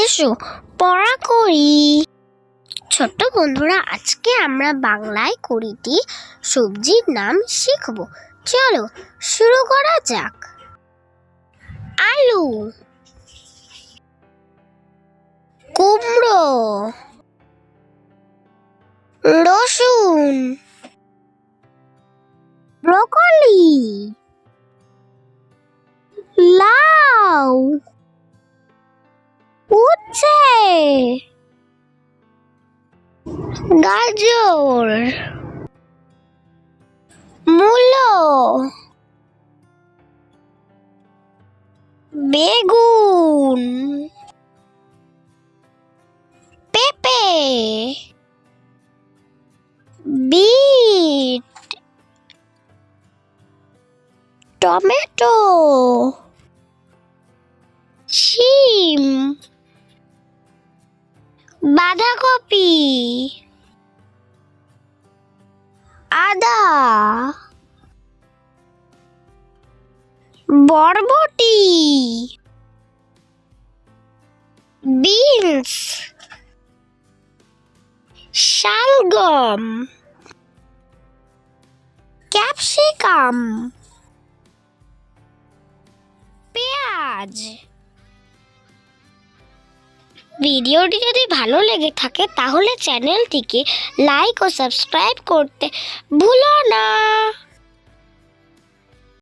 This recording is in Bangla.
এসো পড়া করি। ছোট্ট বন্ধুরা, আজকে আমরা বাংলায় কুড়িটি সবজির নাম শিখব। চলো শুরু করা যাক। আলু, কুমড়ো, রসুন, ব্রকলি, লাউ, উচ্ছে, গাজর, মূলো, বেগুন, পেঁপে, বিট, টমেটো, শিম, বাঁধাকপি, আদা, বরবটি, বিনস, শালগম, ক্যাপসিকাম, পেঁয়াজ। ভিডিওটি যদি ভালো লেগে থাকে তাহলে চ্যানেলটিকে লাইক ও সাবস্ক্রাইব করতে ভুলো না।